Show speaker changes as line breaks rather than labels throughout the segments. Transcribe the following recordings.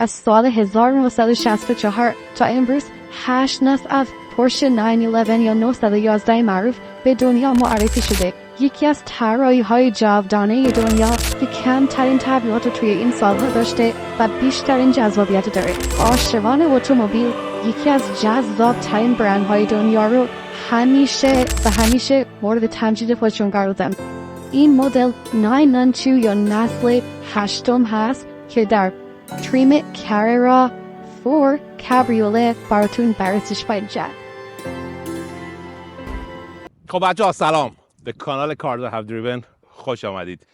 از سال 1964 تا امروز 8 نسل از پورشه 911 یا 911 معروف به دنیا معرفی شده. یکی از طراحی‌های جاودانه دنیا که کمترین تغییرات رو توی این سالها داشته و بیشترین جذابیت داره. عاشقان اتومبیل یکی از جذاب‌ترین برندهای دنیا رو همیشه مورد تمجید خودشون قرار دادن. این مدل 992 یا نسل 8 هست که در تریم کاریرا 4 کابریوله براتون بررسیش خواهیم کرد.
خب بچه‌ها سلام، به کانال کارز هاف دریون خوش آمدید.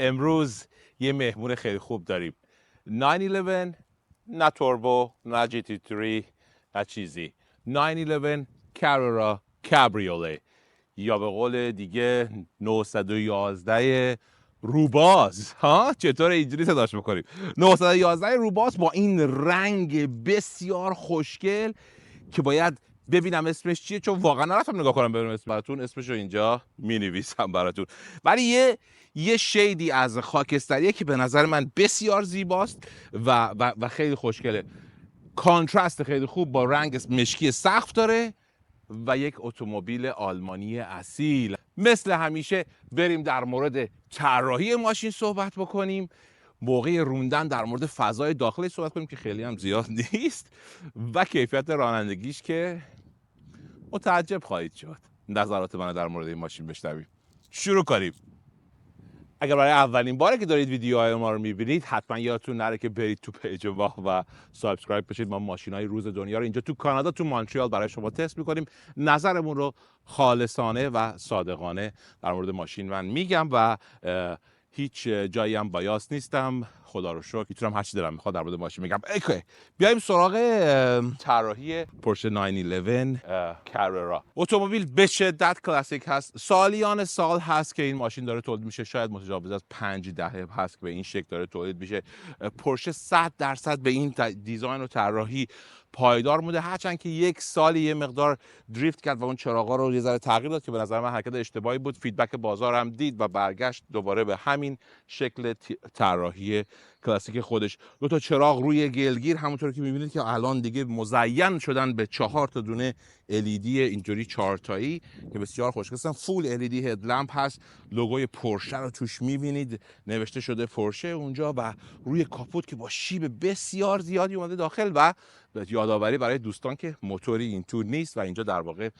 امروز یه مهمون خیلی خوب داریم. 911 نه توربو نه جی تی 3 نه چیزی، 911 کاریرا کابریوله یا به قول دیگه 911 روباز. ها چطور اینجوری صداش بکنیم؟ 911 روباز با این رنگ بسیار خوشگل که باید ببینم اسمش چیه، چون واقعا نرفتم نگاه کنم ببینم اسمش براتون، اسمشو اینجا می‌نویسم براتون. ولی یه شیدی از خاکستریه که به نظر من بسیار زیباست و خیلی خوشگله. کانترست خیلی خوب با رنگ مشکی سقف داره و یک اتومبیل آلمانی اصیل. مثل همیشه بریم در مورد طراحی ماشین صحبت بکنیم، موقع روندن در مورد فضای داخلی صحبت کنیم که خیلی هم زیاد نیست و کیفیت رانندگیش که متعجب خواهید شد. نظرات من در مورد این ماشین بشنویم. شروع کنیم. اگر برای اولین باره که دارید ویدیوهای ما رو میبینید حتما یادتون نره که برید تو پیج ما و سابسکرایب بشید. ما ماشین‌های روز دنیا رو اینجا تو کانادا تو مونترال برای شما تست میکنیم. نظرمون رو خالصانه و صادقانه در مورد ماشین من میگم و هیچ جایی هم بایاس نیستم. خدا رو شکر میتونم هر چی دلم میخواد در مورد ماشین میگم. اوکی، بیایم سراغ طراحی پورشه 911 کاریرا. اتومبیل به شدت کلاسیک هست. سالیان سال هست که این ماشین داره تولید میشه. شاید متجاوز از 5 دهه هست که به این شکل داره تولید میشه. پورشه 100% به این دیزاین و طراحی پایدار موده، هرچند که یک سالی یه مقدار دریفت کرد و اون چراغا رو یه ذره تغییر داد که به نظر من حرکت اشتباهی بود. فیدبک بازار هم دید و برگشت دوباره به همین شکل طراحی کلاسیک خودش. دو تا چراغ روی گلگیر همونطور که می‌بینید که الان دیگه مزین شدن به 4 تا دونه LED اینجوری 4 تایی که بسیار خوشگل هستن. فول LED هدلمپ هست. لوگوی پورشه رو توش می‌بینید، نوشته شده پورشه اونجا و روی کاپوت که با شیب بسیار زیادی اومده داخل و یادآوری برای دوستان که موتوری این تو نیست و اینجا در واقع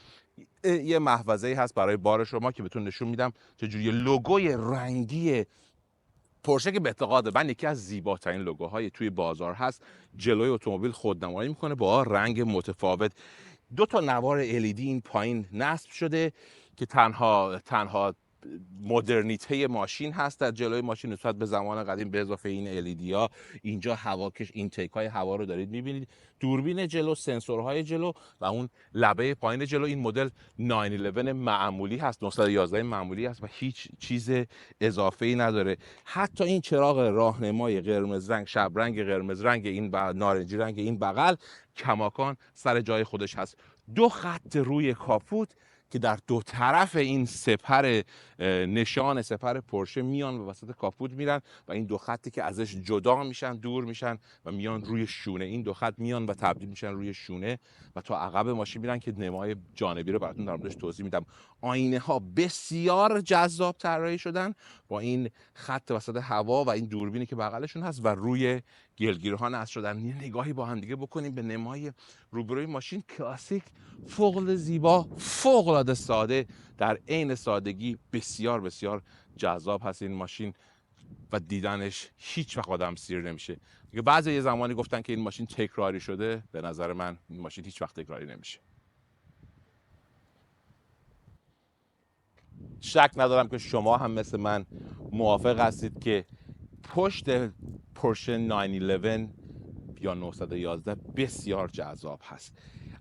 یه محفظه‌ای هست برای بار شما که بهتون نشون میدم چجوری لوگوی رنگی پورشه که به اعتقاد من یکی از زیباترین لوگوهای توی بازار هست، جلوی اتومبیل خودنمایی میکنه با رنگ متفاوت. دو تا نوار LED این پایین نصب شده که تنها مدرنیته ماشین هست در جلوی ماشین نسبت به زمان قدیم. به اضافه این LED ها اینجا هواکش اینتیک های هوا رو دارید میبینید، دوربین جلو، سنسورهای جلو و اون لبه پایین جلو. این مدل 911 معمولی هست، 911 معمولی هست و هیچ چیز اضافه ای نداره. حتی این چراغ راهنمای قرمز رنگ، شب رنگ قرمز رنگ این نارنجی رنگ این بغل کماکان سر جای خودش هست. دو خط روی کاپوت که در دو طرف این سپر نشان سپر پورشه میان و وسط کاپوت میرن و این دو خطی که ازش جدا میشن دور میشن و میان روی شونه. این دو خط میان و تبدیل میشن روی شونه و تا عقب ماشین میرن که نمای جانبی رو براتون در موردش توضیح میدم. آینه ها بسیار جذاب طراحی شدن با این خط وسط هوا و این دوربینی که بغلشون هست و روی گلگیرها نصب شدن. یه نگاهی با هم دیگه بکنیم به نمای روبروی ماشین. کلاسیک، فوق زیبا، فوق العاده ساده، در عین سادگی بسیار بسیار جذاب هست این ماشین و دیدنش هیچ وقت آدم سیر نمیشه. دیگه بعضی یه زمانی گفتن که این ماشین تکراری شده، به نظر من این ماشین هیچ وقت تکراری نمیشه. شک ندارم که شما هم مثل من موافق هستید که پشت پورشه 911 یا 911 بسیار جذاب هست.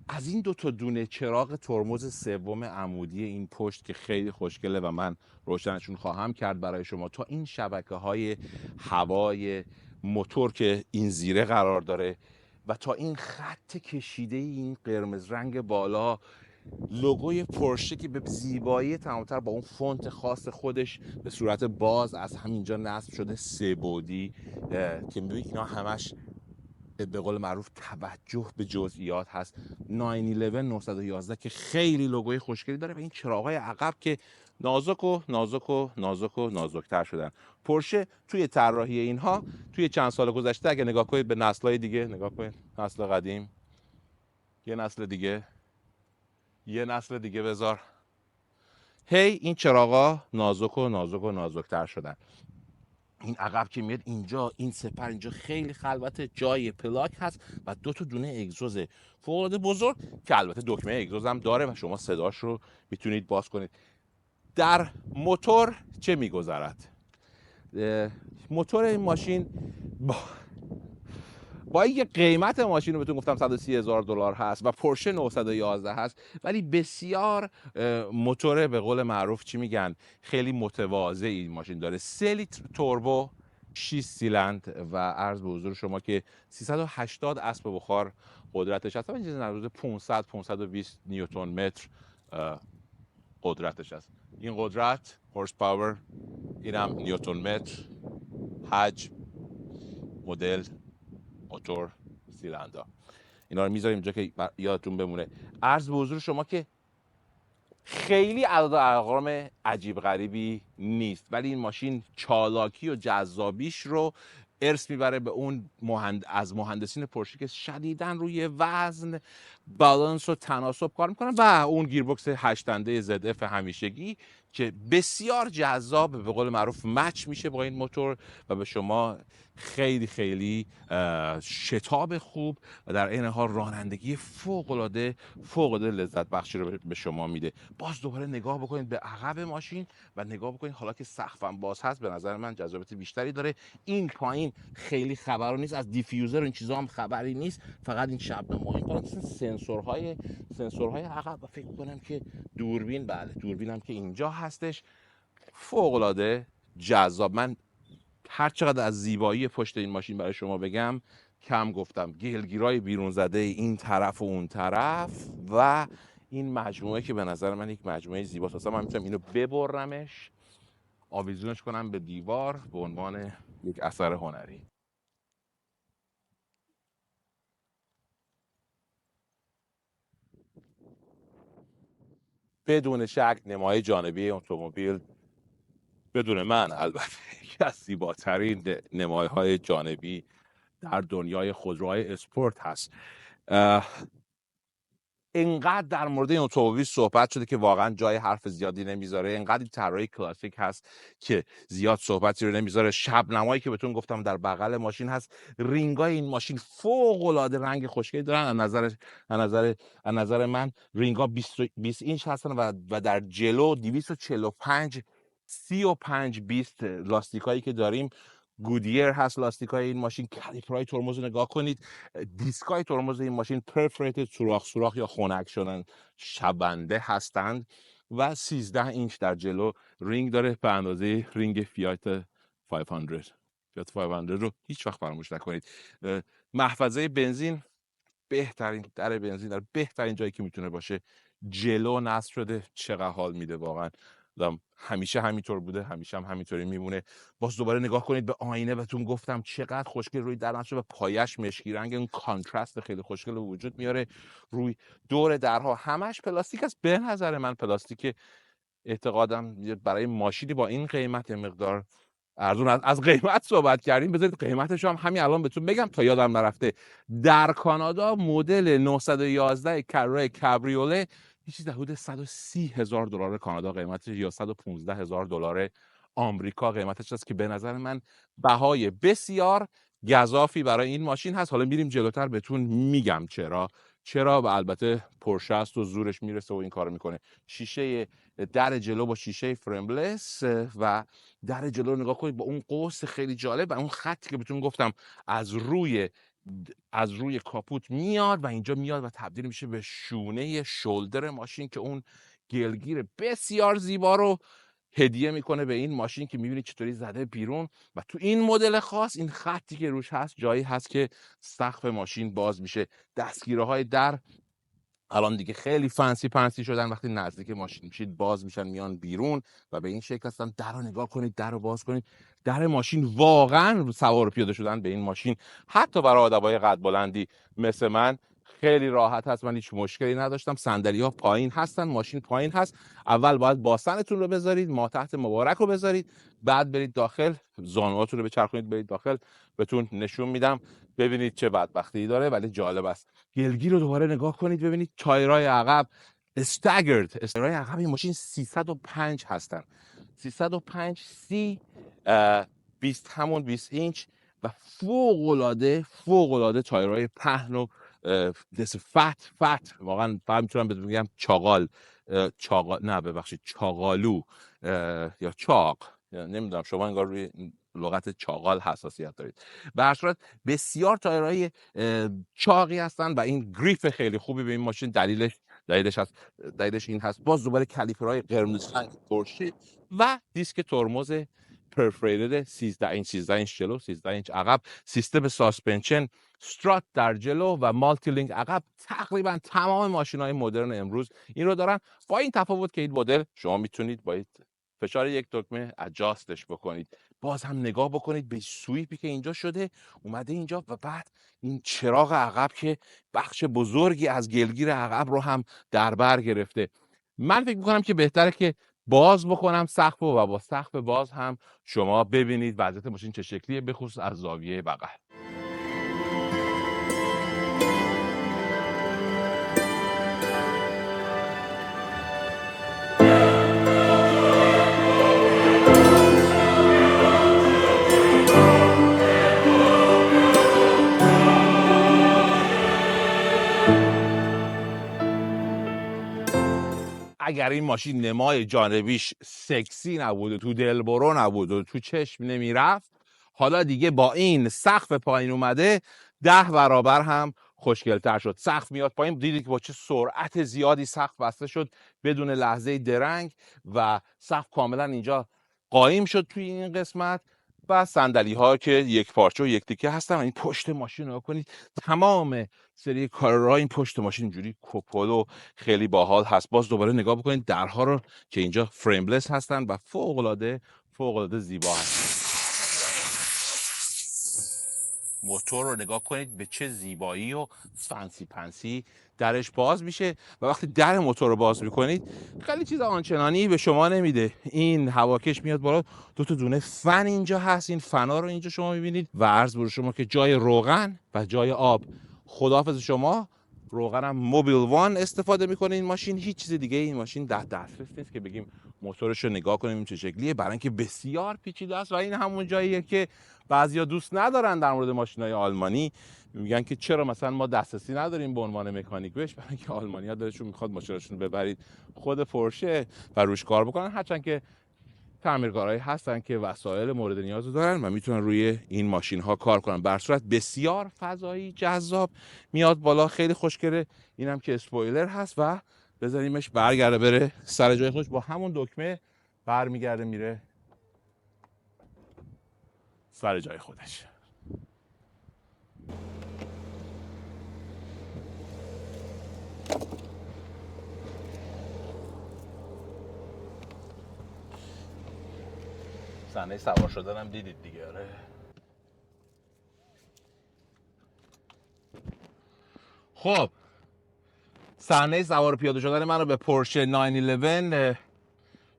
از این دو تا دونه چراغ ترمز سوم عمودی این پشت که خیلی خوشگله و من روشنشون خواهم کرد برای شما، تا این شبکه‌های هوای موتور که این زیره قرار داره و تا این خط کشیده این قرمز رنگ بالا، لوگوی پورشه که به زیبایی تمام‌تر با اون فونت خاص خودش به صورت باز از همینجا نصب شده، سه بعدی که می‌بینید اینا همش به قول معروف توجه به جزئیات هست. 911 911 که خیلی لوگوی خوشگلی داره و این چراغای عقب که نازک و نازک و نازک و نازکتر شدن. پورشه توی طراحی اینها توی چند سال گذشته اگه نگاه کنید به نسل‌های دیگه، نگاه کنید نسل قدیم، یه نسل دیگه، یه نسل دیگه بذار، هی این چراغا نازک و نازک و نازکتر شدن. این عقب که میاد اینجا، این سپر اینجا خیلی خلوت، جای پلاک هست و دو تا دونه اگزوز فوق‌العاده بزرگ که البته دکمه اگزوز هم داره و شما صداش رو میتونید باز کنید. در موتور چه میگذرد؟ موتور این ماشین با اینکه قیمت ماشین رو بهتون گفتم 130,000 دلار هست و پورشه 911 هست، ولی بسیار موتور به قول معروف چی میگن خیلی متواضع این ماشین داره. 3 لیتر توربو، 6 سیلندر و عرض به حضور شما که 380 اسب بخار قدرتش هست و چیزی در حدود 500 520 نیوتن متر قدرتش هست. این قدرت هورس پاور، اینم نیوتن متر، حجم، مدل، موتور، سیلندر، اینا رو میذاریم اینجا که یادتون بمونه. عرض به حضور شما که خیلی اعداد و ارقام عجیب غریبی نیست، ولی این ماشین چالاکی و جذابیش رو ارث میبره به اون از مهندسین پورشه که شدیداً روی وزن، بالانس و تناسب کار میکنن و اون گیربکس 8 دنده ZF همیشگی که بسیار جذاب به قول معروف مچ میشه با این موتور و به شما خیلی خیلی شتاب خوب و در عین حال رانندگی فوق العاده لذت بخشی رو به شما میده. باز دوباره نگاه بکنید به عقب ماشین و نگاه بکنید حالا که سقفم باز هست به نظر من جذابیت بیشتری داره. این پایین خیلی خبر نیست، از دیفیوزر و این چیزا هم خبری نیست، فقط این شبنم این پایین سنسورهای عقب و فکر کنم که دوربین، بله دوربین هم که اینجا هستش. فوق العاده جذاب. من هر چقدر از زیبایی پشت این ماشین برای شما بگم کم گفتم. گلگیرای بیرون زده این طرف و اون طرف و این مجموعه که به نظر من یک مجموعه زیباست. اصلا من میتونم اینو ببرمش آویزونش کنم به دیوار به عنوان یک اثر هنری. بدون شک نمای جانبی اتومبیل بدون من البته یکی از زیباترین نمایهای جانبی در دنیای خودروهای اسپورت هست. اینقدر در مورد این اتومبیل صحبت شده که واقعا جای حرف زیادی نمیذاره. اینقدر طراحی کلاسیک هست که زیاد صحبتی رو نمیذاره. شبنمایی که بهتون گفتم در بغل ماشین هست. رینگای این ماشین فوق العاده رنگ خوشگلی دارن. از نظر من رینگا 20 اینچ هستن و در جلو 245 35 20 لاستیکایی که داریم گودیر هست. لاستیکای این ماشین، کالیپرای ترمز رو نگاه کنید، دیسکای ترمز این ماشین پرفریتد، سوراخ یا خنک شدن شبنده هستند و 13 اینچ در جلو رینگ داره به اندازه رینگ فیات 500. فیات 500 رو هیچ وقت فراموش نکنید. محفظه بنزین، بهترین در بنزین در بهترین جایی که میتونه باشه جلو نصب شده. چقدر حال میده واقعا. همیشه همینطور بوده، همیشه هم همینطوری میمونه. باز دوباره نگاه کنید به آینه. بهتون گفتم چقدر خوشگل روی در نصب و پایش مشکی رنگ، اون کانترست خیلی خوشگل به وجود میاره. روی دور درها همش پلاستیک است. به نظر من پلاستیک اعتقادم برای ماشینی با این قیمت مقدار ارزون. از قیمت صحبت کردیم، بذارید قیمتش هم همین الان بهتون بگم تا یادم نرفته. در کانادا مدل 911 کارای کابریوله یه چیز حدود 130,000 دلار کانادا قیمتش یا 115,000 دلار آمریکا قیمتش است که به نظر من بهای بسیار گزافی برای این ماشین هست. حالا میریم جلوتر بهتون میگم چرا و البته پورشه است و زورش میرسه و این کارو میکنه. شیشه در جلو با شیشه فرملس و در جلو نگاه کنید با اون قوس خیلی جالب و اون خطی که بهتون گفتم از روی کاپوت میاد و اینجا میاد و تبدیل میشه به شونه شولدر ماشین که اون گلگیر بسیار زیبا رو هدیه میکنه به این ماشین که میبینید چطوری زده بیرون. و تو این مدل خاص این خطی که روش هست جایی هست که سقف ماشین باز میشه. دستگیره های در الان دیگه خیلی فنسی شدن، وقتی نزدیک ماشین میشید باز میشن میان بیرون و به این شکل هستن. در رو نگاه کنید، در رو باز کنید، در ماشین واقعا سوار و پیاده شدن به این ماشین حتی برای آدمای قد بلندی مثل من خیلی راحت هست. من هیچ مشکلی نداشتم. صندلی‌ها پایین هستن، ماشین پایین هست. اول باید باسنتون رو بذارید، ماتحت مبارک رو بذارید، بعد برید داخل، زانوهاتون رو بچرخونید برید داخل. بهتون نشون میدم ببینید چه بدبختی داره، ولی جالب است. گلگیر رو دوباره نگاه کنید ببینید تایرای عقب استاگرد، تایرای عقب این ماشین 305 هستن. 305 سی 20 همون 20 اینچ و فوق العاده تایرای پهن و دست فت واقعا فقط میتونم بهتون بگم چاقال نه ببخشید چاقالو یا چاق، نمیدونم، شما انگار روی لغت چاقال حساسیت دارید. به هر صورت بسیار تایرهای چاقی هستن و این گریپ خیلی خوبی به این ماشین دلیلش این هست. باز دوباره کالیپرهای قرمز رنگ پورشه و دیسک ترمز پرفریتد 13 اینچ جلو 13 اینچ عقب، سیستم ساسپنشن استرات در جلو و مالتی لینک عقب. تقریبا تمام ماشین‌های مدرن امروز این رو دارن، با این تفاوت که این مدل شما میتونید با فشار یک دکمه ادجاستش بکنید. باز هم نگاه بکنید به سویپی که اینجا شده اومده اینجا و بعد این چراغ عقب که بخش بزرگی از گلگیر عقب رو هم در بر گرفته. من فکر میکنم که بهتره که باز بکنم سقف و با سقف باز هم شما ببینید وضعیت ماشین چه شکلیه، به خصوص از زاویه بغل. اگر این ماشین نمای جانبیش سکسی نبود و تو دلبرو نبود و تو چشم نمیرفت، حالا دیگه با این سقف پایین اومده 10 برابر هم خوشگل‌تر شد. سقف میاد پایین، دیدید که با چه سرعت زیادی سقف بسته شد بدون لحظه درنگ و سقف کاملا اینجا قایم شد توی این قسمت. و صندلی ها که یک پارچه و یک تیکه هستن. این پشت ماشین رو کنید، تمام سری کارا این پشت ماشین اینجوری کوپولو خیلی باحال هست. باز دوباره نگاه بکنید درها رو که اینجا فریملس هستن و فوق العاده زیبا هستن. موتور رو نگاه کنید به چه زیبایی و فنسی پنسی درش باز میشه و وقتی در موتور رو باز میکنید خیلی چیز آنچنانی به شما نمیده. این هواکش میاد بالا، دو تا دونه فن اینجا هست، این فنا رو اینجا شما میبینید و عرض بر شما که جای روغن و جای آب. خداحافظ شما. روغن هم موبیل وان استفاده میکنه این ماشین، هیچ چیز دیگه این ماشین در دسترس نیست که بگیم موتورش رو نگاه کنیم چه شکلیه، برای اینکه بسیار پیچیده است و این همون جاییه که بعضیا دوست ندارن در مورد ماشین‌های آلمانی. میگن که چرا مثلا ما دسترسی نداریم به عنوان مکانیک بهش، برای اینکه آلمانی‌ها دلشون میخواد ماشیناشون ببرید خود پورشه و روش کار بکنن، هرچند که تعمیرکارهایی هستن که وسایل مورد نیاز رو دارن و میتونن روی این ماشین ها کار کنن. بر صورت بسیار فضایی جذاب میاد بالا، خیلی خوشگله. اینم که اسپویلر هست و بذاریمش برگرده بره سر جای خودش، با همون دکمه برمیگرده میره سر جای خودش. صحنه سوار شدنم دیدید دیگه. آره خب صحنه سوار پیاده شدن من رو به پورشه 911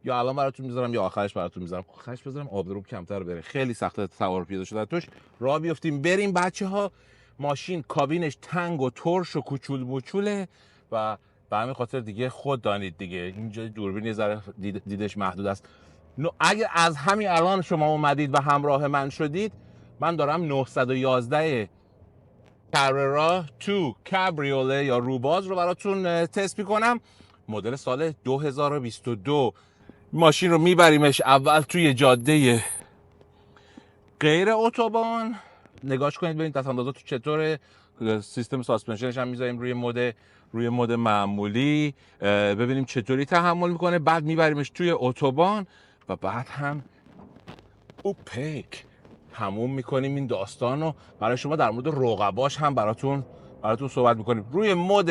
یا الان براتون میذارم یا آخرش براتون میذارم. آخرش بذارم آبروم کمتر بره، خیلی سخته سوار پیاده شدن توش. راه بیفتیم بریم بچه ها. ماشین کابینش تنگ و ترش و کوچول موچوله و به همین خاطر دیگه خود دانید دیگه اینجا دوربین یه ذره دیدش محدود است. اگه از همین الان شما اومدید و همراه من شدید، من دارم 911 کاررا 2 کابریوله یا روباز رو براتون تست میکنم. مدل سال 2022. ماشین رو میبریمش اول توی جاده غیر اتوبان، نگاش کنید ببینید دستاندازات تو چطوره. سیستم ساسپنشنش هم میذاریم روی مود معمولی، ببینیم چطوری تحمل میکنه. بعد میبریمش توی اتوبان و بعد هم اوپیک تموم میکنیم این داستان رو برای شما. در مورد رقباش هم براتون صحبت میکنیم. روی مود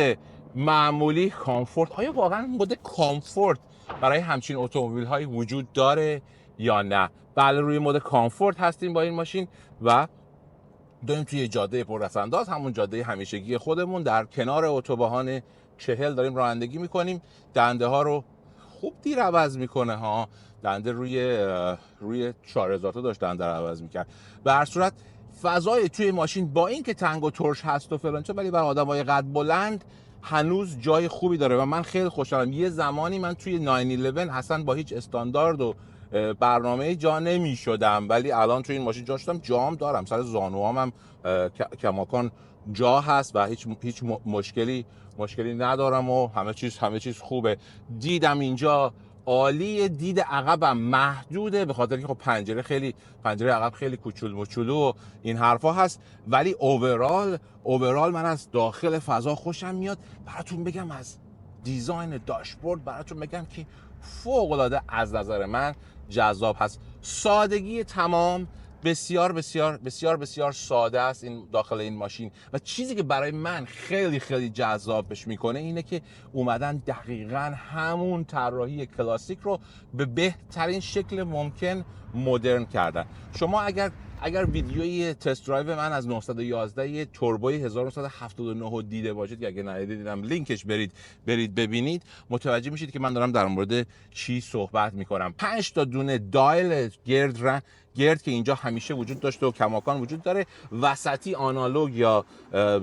معمولی کامفورت. آیا واقعا مود کامفورت برای همچین اتومبیل هایی وجود داره یا نه؟ بله، روی مود کامفورت هستیم با این ماشین و داریم توی جاده پررفانداز، همون جاده همیشگی خودمون در کنار اتوبان 40 داریم رانندگی میکنیم. دنده ها رو خوب دیر عوض میکنه ها، دنده روی 4000 تا داشت دنده رو عوض میکرد. به هر صورت فضای توی ماشین با اینکه تنگ و ترش هست و فلان چه، ولی برای آدمای قد بلند هنوز جای خوبی داره و من خیلی خوشحالم. یه زمانی من توی 911 اصلا با هیچ استاندارد و برنامه جا نمی شدم، ولی الان توی این ماشین جا شدم. جام دارم، سر زانوام هم کماکان جا هست و هیچ مشکلی ندارم و همه چیز خوبه. دیدم اینجا عالی، دید عقبم محدوده به خاطر که خب پنجره عقب خیلی کوچولو و این حرفا هست، ولی اوورال من از داخل فضا خوشم میاد. براتون بگم از دیزاین داشبورد براتون بگم که فوق العاده از نظر من جذاب هست. سادگی تمام، بسیار بسیار بسیار بسیار ساده است این داخل این ماشین و چیزی که برای من خیلی خیلی جذابش میکنه اینه که اومدن دقیقاً همون طراحی کلاسیک رو به بهترین شکل ممکن مدرن کردن. شما اگر ویدیوی تست درایو من از 911 توربوی 1979 دیده باشید، که اگه ندیدیدم لینکش برید ببینید، متوجه میشید که من دارم در مورد چی صحبت میکنم. 5 تا دونه دایل گرد که اینجا همیشه وجود داشته و کماکان وجود داره، وسطی آنالوگ یا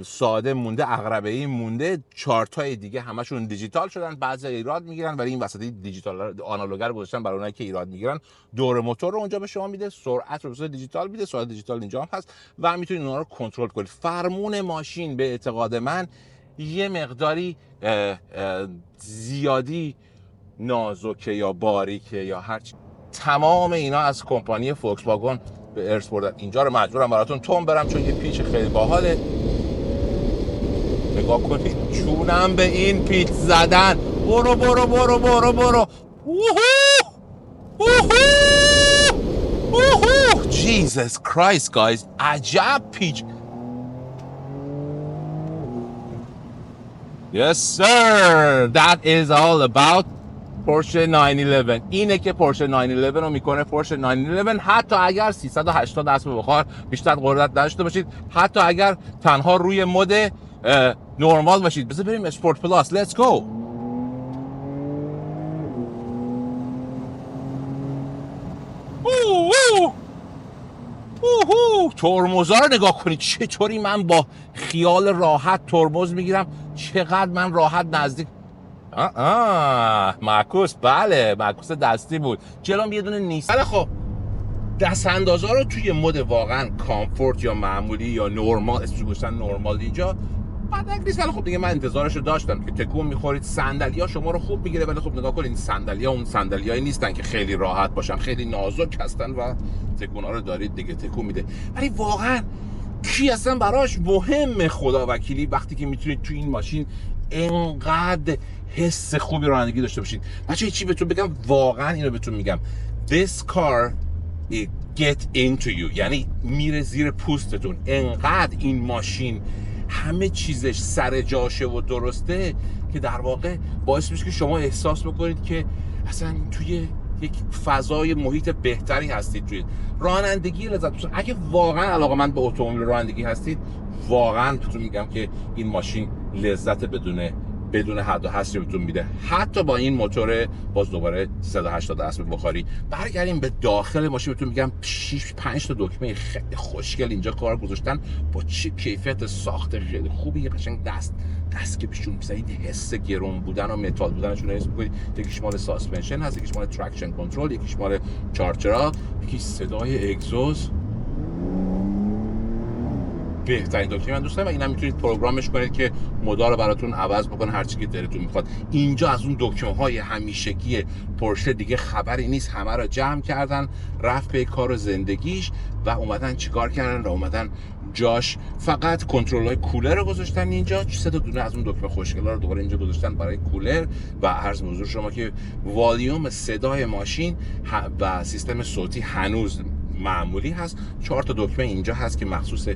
ساده مونده، عقربه‌ای مونده. 4 تای دیگه همشون دیجیتال شدن، بعضی ایراد میگیرن ولی این وسطی دیجیتال آنالوگ رو گذاشتن برای اونایی که ایراد میگیرن. دور موتور رو اونجا به شما میده، سرعت رو به دیجیتال میده، سرعت دیجیتال اینجا هم هست و میتونید اونها رو کنترل کنید. فرمون ماشین به اعتقاد من یه مقداری زیادی نازکه یا باریکه یا هر چی. تمام اینا از کمپانی فولکس واگن به ارث بردن. اینجا رو مجبورم براتون تون برم چون یه پیچ خیلی باحاله. نگاه کنید چونم به این پیچ زدن. برو برو برو برو برو. Jesus Christ guys، عجب پیچ. Yes sir, that is all about پورشه 911. اینه که پورشه 911 رو میکنه پورشه 911. حتی اگر 380 اسب بخار بیشتر قدرت داشته باشید، حتی اگر تنها روی مود نورمال باشید. بذار بریم اسپورت پلاس. لیتس گو. ترمزا رو نگاه کنید چطوری من با خیال راحت ترمز میگیرم، چقدر من راحت نزدیک. معکوس، بله معکوس دستی بود. جلوم یه دونه نیست. بله خب دست اندازا رو توی مود واقعا کامفورت یا معمولی یا نورمال، اسمش گذاشتن نورمال اینجا، بعد نیست. ولی خب دیگه من انتظارش رو داشتم که تکون میخورید، صندلی‌ها شما رو خوب میگیره. ولی خب نگاه کنید صندلی‌ها اون صندلیایی نیستن که خیلی راحت باشن، خیلی نازک هستن و تکونا رو دارید دیگه تکون میده. ولی واقعا کی اصلا براش مهمه خدا وکیلی وقتی که میتونید توی این ماشین انقدر حس خوبی رانندگی داشته باشید. بچه‌ها چی بهتون بگم، واقعا اینو بهتون میگم، this car it get into you، یعنی میره زیر پوستتون. انقدر این ماشین همه چیزش سر جاشه و درسته که در واقع باعث میشه که شما احساس بکنید که اصلا توی یک فضای محیط بهتری هستید. توی رانندگی لذت ببرید. اگه واقعا علاقه‌مند به اتومبیل رانندگی هستید، واقعا بهتون میگم که این ماشین لذت بدون حد و حصری بهتون میده. حتی با این موتور باز دوباره 380 اسب بخاری. برگردیم به داخل ماشین، بهتون میگم 5 تا دکمه خیلی خوشگل اینجا کار گذاشتن با چه کیفیت ساخت خیلی خوبی. یه قشنگ دست که بهشون میزنید حس گرم بودن و متال بودنشون رو حس می‌کنید. یکیش مال ساسپنشن هست، یکیش مال تراکشن کنترل، یکیش مال چارجرها، یکیش صدای اگزوز. بهترین دکمه من دوست دارم و اینا میتونید پروگرامش کنید که مدار رو براتون عوض بکنه هر چی که دلتون میخواد. اینجا از اون دکمه‌های همیشگی پورشه دیگه خبری نیست، همه رو جمع کردن، رفت به کار و زندگیش و اومدن چیکار کردن و اومدن جاش فقط کنترل‌های کولر رو گذاشتن اینجا. 3 تا دونه از اون دکمه خوشگلا رو دوباره اینجا گذاشتن برای کولر و عرض به حضور شما که والیوم صدای ماشین و سیستم صوتی هنوز
معمولی هست. 4 تا دکمه اینجا هست که مخصوص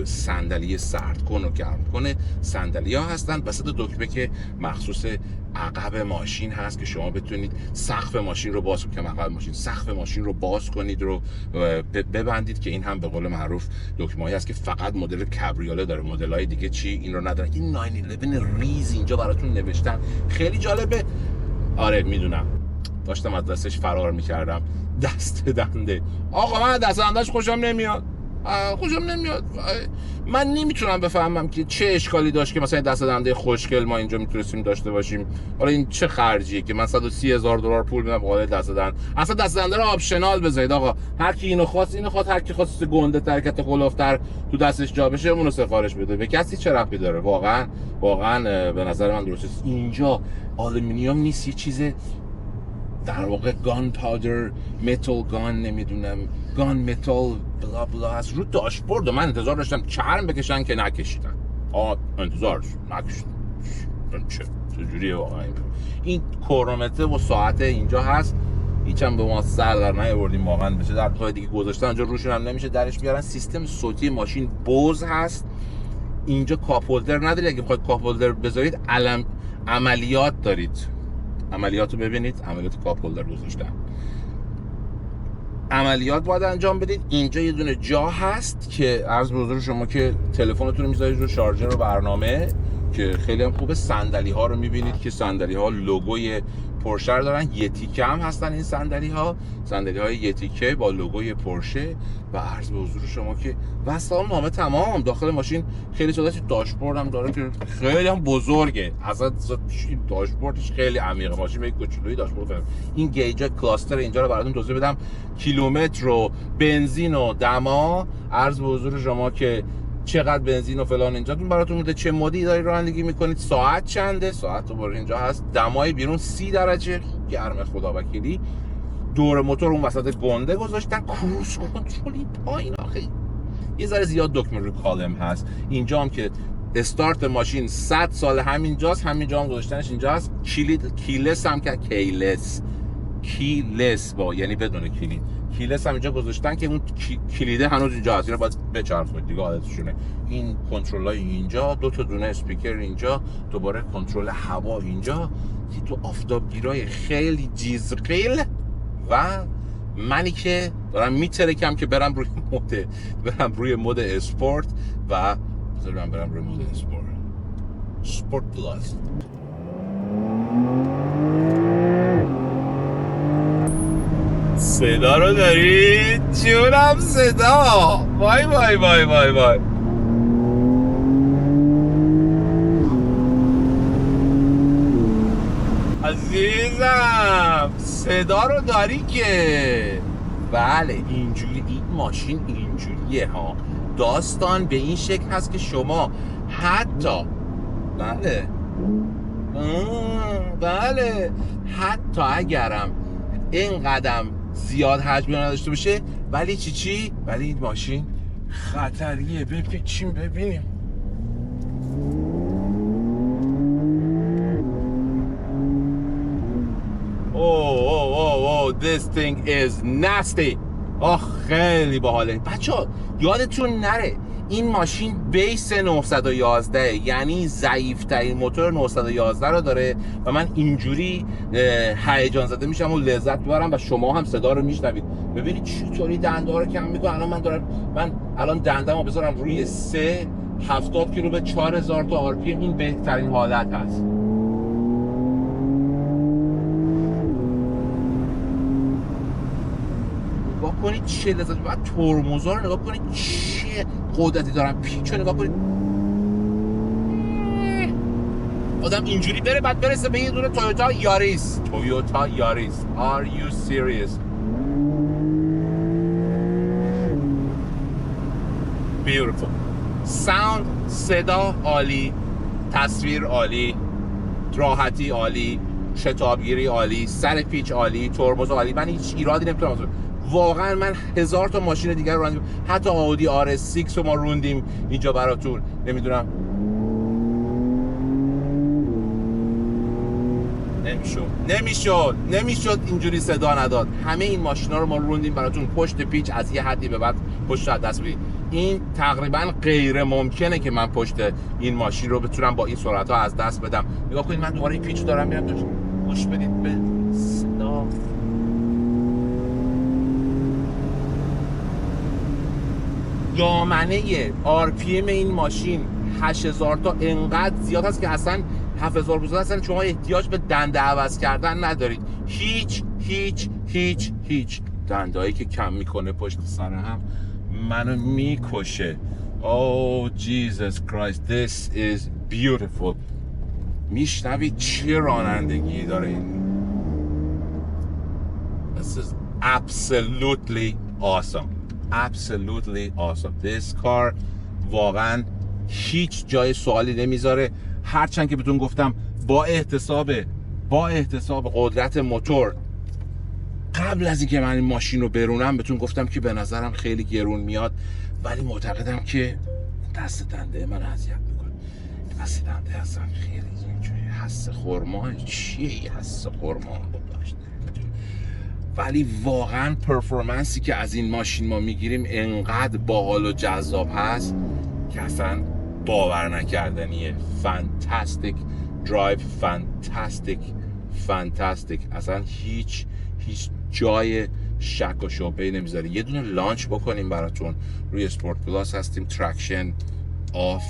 صندلی سرد کن و گرم کنه صندلی ها هستن و 3 تا دکمه که مخصوص عقب ماشین هست که شما بتونید سقف ماشین رو باز کنید، عقب ماشین سقف ماشین رو باز کنید رو ببندید که این هم به قول معروف دکمه‌ای هست که فقط مدل کبریوله داره، مدل‌های دیگه چی این رو نداره. این 911 ریز اینجا براتون نوشتن، خیلی جالبه. آره میدونم داشتم از دستش فرار میکردم. دست دنده آقا من دست دندش خوشم نمیاد. من نمیتونم بفهمم که چه اشکالی داشت که مثلا دست دنده خوشگل ما اینجا میتونستیم داشته باشیم. حالا این چه خرجیه که من $130,000 پول میدم برای دست دنده؟ اصلا دست دنده رو آپشنال بذارید آقا، هر کی اینو خواست، هر کی خواست گنده تر کت غلافتر تو دستش جا بشه اونو سفارش بده. به کسی چه ربطی داره؟ واقعا به نظر من درسته. اینجا آلومینیوم نیست، یه چیز در واقع گان پاودر، متال گان، نمیدونم گان متال بلا بلا هست رو داشبورد. من انتظار داشتم چرم بکشن که نکشیدن. انتظارش نکشیدن. چجوریه واقعا؟ این کرونومتر و ساعت اینجا هست، هیچ هم به ما سر در نیاوردیم واقعا. بشه در پای دیگه گذاشتن اونجا روشون هم نمیشه درش بیارن. سیستم صوتی ماشین بوز هست. اینجا کاپ هولدر ندارید، اگه بخواید کاپ هولدر بذارید عملیات دارید. عملیات رو ببینید، عملیات کاپ هولدر گذاشتن، عملیات باید انجام بدید. اینجا یه دونه جا هست که عرض به حضور شما که تلفنتون رو میذارید رو شارژر و برنامه که خیلی هم خوبه. صندلی ها رو میبینید که صندلی ها لوگوی پورشه دارن، یه تیکه هم هستن این صندلی های یه تیکه با لوگوی پورشه. و عرض به حضور شما که وسایل نامه تمام داخل ماشین. خیلی ساده‌اش داشبورد هم داره که خیلی هم بزرگه، اصلا داشبوردش خیلی عمیقه. ماشین به کوچولویی داشبورد داره. این گیج کلاستر اینجا رو براتون توضیح بدم، کیلومتر و بنزین و دما. عرض به حضور شما که چقدر بنزین و فلان اینجا براتون میده، چه مودی داری رانندگی میکنید، ساعت چنده، ساعت رو برای اینجا هست، دمای بیرون 30 درجه گرم خدا وکیلی. دور موتور اون وسط گنده گذاشتن. کروز کنترل پایین آخه یه ذره زیاد دکمه رو کالم هست. اینجا هم که استارت ماشین 100 سال همینجاست، همینجا هم گذاشتنش اینجا هست. کیلس هم که کیلس با یعنی بدون کلید، کیلس هم اینجا گذاشتن که اون کلیده هنوز اینجا هست. اینو باید بچرخونید دیگه، عادتشونه. این کنترلای اینجا، 2 تا دونه اسپیکر اینجا، دوباره کنترل هوا اینجا، تو آفتابگیرای خیلی جیزقیل. و منی که دارم میترکم که برم روی مود اسپورت و برم روی مود اسپورت پلاس. صدا رو دارید؟ جونم صدا. وای وای وای وای وای. عزیزم صدا رو داری که؟ بله اینجوری این ماشین اینجوریه ها. داستان به این شکل هست که شما حتی بله حتی اگرم این قدم زیاد حجمی نداشته باشه ولی ولی این ماشین خطریه. بپیچیم ببینیم. This thing is nasty. خیلی باحاله بچه‌ها. یادتون نره این ماشین بیس 911 یعنی ضعیف‌ترین موتور 911 رو داره و من اینجوری هیجان زده میشم و لذت میبرم و شما هم صدا رو میشنوید. ببینید چطوری دنده رو کم میکنه. من الان دنده‌مو بذارم روی 70 کیلو به 4000 تا RPM، این بهترین حالت هست. نگاه کنید چه لذت. بعد ترمزا رو نگاه کنید چه قدرتی دارن. پیچو نگاه کنید. آدم اینجوری بره بعد برسه به یه دونه تویوتا یاریس. Are you serious? Beautiful. Sound، صدا عالی، تصویر عالی، راحتی عالی، شتابگیری عالی، سر پیچ عالی، ترمز عالی. من هیچ ایرادی نمیتونم واقعا. من 1000 تا ماشین دیگر رو راندیم، حتی آودی RS6 رو ما روندیم اینجا براتون. نمیدونم نمیشد اینجوری صدا نداد. همه این ماشینا رو ما روندیم براتون پشت پیچ، از یه حدی به بعد پشت از دست بدید. این تقریبا غیر ممکنه که من پشت این ماشین رو بتونم با این سرعت ها از دست بدم. نگاه کنید من دوباره این پیچ دارم میرم توش. گوش بدید به صدا. دامنه RPM این ماشین 8000 تا انقدر زیاد هست که اصلا 7000 بزرگ هستن، شما احتیاج به دنده عوض کردن ندارید. هیچ دندهایی که کم میکنه پشت سر هم منو میکشه. Oh Jesus Christ, this is beautiful. میشنوید چه رانندگی داره این. This is absolutely awesome. This car واقعا هیچ جای سوالی نمیذاره. هرچند که بهتون گفتم با احتساب قدرت موتور قبل از اینکه من این ماشین رو برونم بهتون گفتم که به نظرم خیلی گرون میاد، ولی معتقدم که دست دنده من اذیت میکنه. دست دنده اصلا خیلی اینجوری حس خرما. چیه این حس خرما داشته؟ ولی واقعا پرفورمنسی که از این ماشین ما میگیریم انقدر باحال و جذاب هست که اصلا باور نکردنیه. فانتاستیک درایو، فانتاستیک. اصلا هیچ جای شک و شبهه‌ای نمیذاره. یه دونه لانچ بکنیم براتون. روی اسپورت پلاس هستیم. تراکشن آف.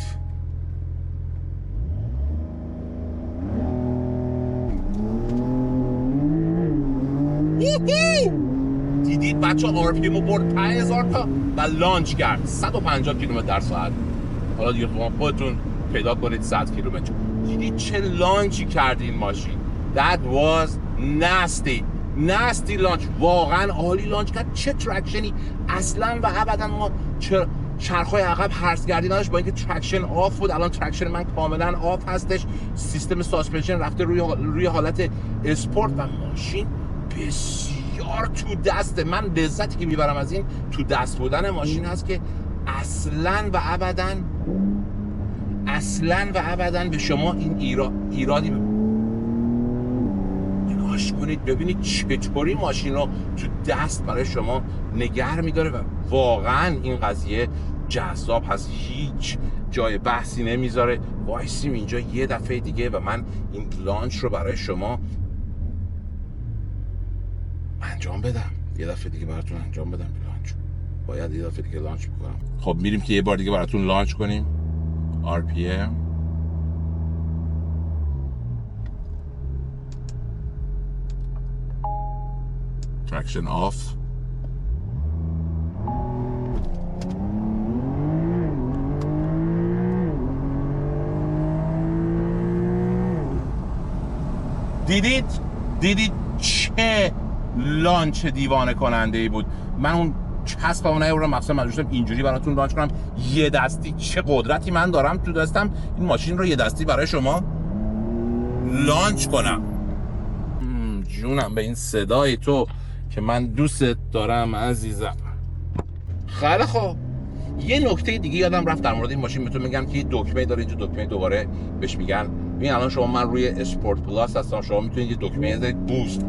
دیدید بچه ها RPM رو برد 5000 تا و لانچ کرد 150 کیلومتر در ساعت. حالا دیگه خودتون پیدا کنید 100 کیلومتر. دیدید چه لانچی کرد این ماشین. That was nasty لانچ. واقعا عالی لانچ کرد. چه ترکشنی. اصلا و ابدا ما چرخهای عقب هرزگردی نداشت، با اینکه ترکشن آف بود. الان ترکشن من کاملا آف هستش. سیستم ساسپنشن رفته روی حالت اسپورت و ماشین بسیار تو دسته. من لذتی که میبرم از این تو دست بودن ماشین هست که اصلا و ابدا به شما این ایرادی نگاش کنید ببینید چطوری ماشین رو تو دست برای شما نگه میداره و واقعا این قضیه جذاب هست. هیچ جای بحثی نمیذاره. وایسیم اینجا یه دفعه دیگه و من این لانچ رو برای شما انجام بدم. یه دفعه دیگه براتون انجام بدم لانچ. باید یه دفعه دیگه لانچ بکنم. خب میریم که یه بار دیگه براتون لانچ کنیم. RPM traction off. دیدید چه لانچ دیوانه کننده ای بود. من اون چسبمو نیاوردم، مثلا مجبور شدم اینجوری براتون لانچ کنم یه دستی. چه قدرتی من دارم تو دستم این ماشین رو یه دستی برای شما لانچ کنم. جونم به این صدای تو که من دوست دارم عزیزم. خیلی خوب. یه نکته دیگه یادم رفت در مورد این ماشین بهتون میگم که یه دکمه داره اینجا. دکمه دوباره بهش میگن، ببین الان شما من روی اسپورت پلاس هستم، شما میتونید یه دکمه بزنید بوست.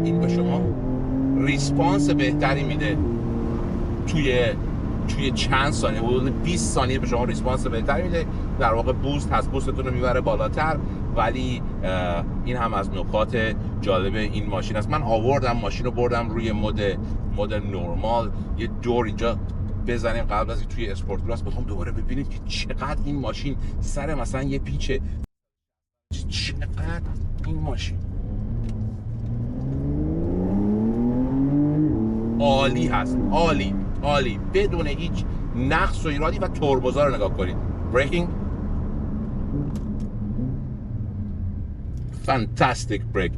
این به شما ریسپانس بهتری میده. توی چند ثانیه، حدود 20 ثانیه به شما ریسپانس بهتری میده. در واقع بوست هست، بوستتون رو میبره بالاتر. ولی این هم از نکات جالب این ماشین است. من آوردم ماشین رو بردم روی مود نورمال. یه دور اینجا بزنیم قبل از توی اسپورت پلاس بخوام دوباره ببینید که چقدر این ماشین سر مثلا یه پیچه، چقدر این ماشین عالی هست. عالی بدون هیچ نقص و ایرادی. و توربوزا رو نگاه کنید. بریکینگ فانتاستیک بریک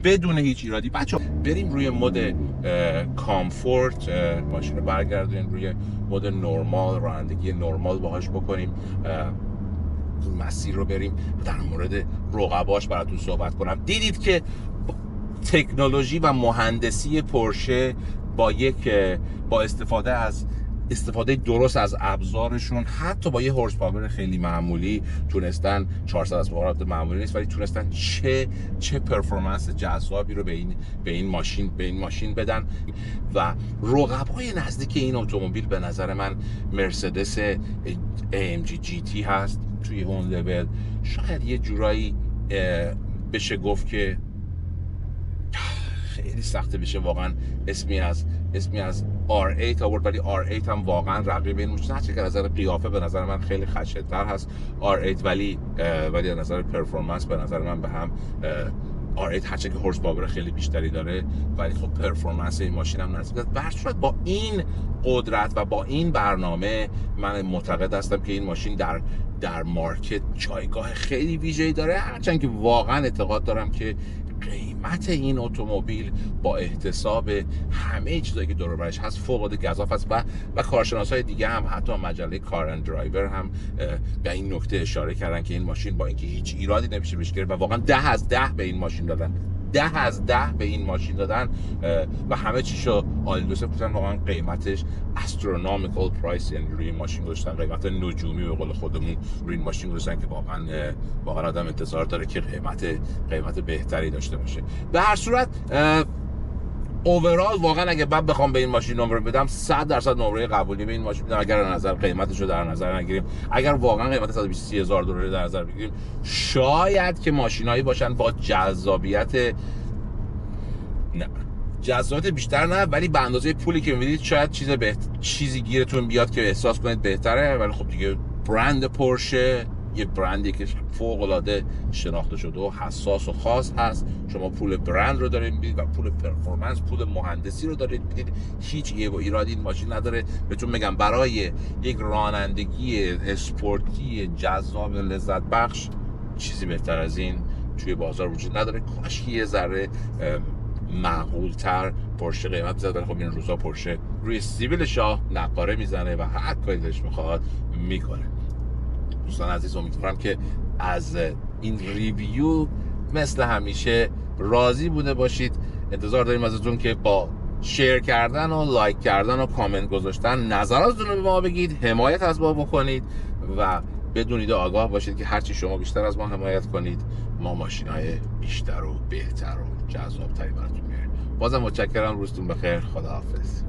بدون هیچ ایرادی. بچه‌ها بریم روی مود کامفورت، ماشین رو برگردونیم روی مود نورمال، رانندگی نورمال باهاش بکنیم، مسیر رو بریم در مورد رقباش براتون صحبت کنم. دیدید که تکنولوژی و مهندسی پورشه با استفاده از استفاده درست از ابزارشون، حتی با یه هورس پاور خیلی معمولی تونستن 400 اسب خورد معمولی نیست ولی تونستن چه پرفورمنس جذابی رو به این ماشین بدن. و رقبای نزدیک این اتومبیل به نظر من مرسدس AMG GT هست توی اون لول. شاید یه جورایی بشه گفت که خیلی سخته بشه واقعا اسمی از R8 آورد، ولی R8 هم واقعا رقیب این ماشین هست که از نظر قیافه به نظر من خیلی خشن‌تر هست R8، ولی از نظر پرفورمنس به نظر من به هم R8 هرچه که هورس پاور خیلی بیشتری داره ولی خب پرفورمنس این ماشین هم نزدیک است. به هر صورت با این قدرت و با این برنامه من معتقد هستم که این ماشین در مارکت جایگاه خیلی ویژه‌ای داره، هرچند که واقعا اعتقاد دارم که قیمت این اتومبیل با احتساب همه چیزایی که دور و برش هست فوق‌العاده گزاف است و کارشناسای دیگه هم حتی مجله کار اند درایور هم به این نکته اشاره کردن که این ماشین با اینکه هیچ ایرادی نمیشه بهش گرفت و واقعا 10 از 10 به این ماشین دادن 10 از 10 به این ماشین دادن و همه چیشو عالی دوست گفتن. واقعا قیمتش استرونومیکال پرایس، یعنی روی این ماشین گذاشتن قیمت نجومی به قول خودمون روی این ماشین گذاشتن که واقعا آدم انتظار داره که قیمت بهتری داشته باشه. به هر صورت اوورال واقعا اگه من بخوام به این ماشین نمره بدم 100% نمره قبولی به این ماشین میدم. اگر در نظر قیمتش رو در نظر نگیریم، اگر واقعا قیمت $123,000 در نظر بگیریم، شاید که ماشینایی باشن با جذابیت بیشتر نه، ولی به اندازه پولی که میدید شاید چیزی گیرتون بیاد که احساس کنید بهتره. ولی خب دیگه برند پورشه یه برندی که فوق‌العاده شناخته شده و حساس و خاص هست. شما پول برند رو دارید میدید و پول پرفورمنس، پول مهندسی رو دارید میدید. هیچ ایرادی این ماشین نداره. بهتون میگم برای یک رانندگی اسپورتی جذاب لذت بخش چیزی بهتر از این توی بازار وجود نداره. کاش یه ذره معقول‌تر پورشه قیمت بزد، ولی خب این روزا پورشه روی سیبیل شاه نقاره میزنه و هر کاری دلش میخواد میکنه. دوستان عزیز، امیدوارم که از این ریویو مثل همیشه راضی بوده باشید. انتظار داریم ازتون که با شیر کردن و لایک کردن و کامنت گذاشتن نظراتتون رو به ما بگید، حمایت از ما بکنید و بدونید و آگاه باشید که هرچی شما بیشتر از ما حمایت کنید ما ماشین‌های بیشتر و بهتر و جذاب‌تری براتون میاریم. بازم متشکرم، روزتون بخیر، خداحافظ.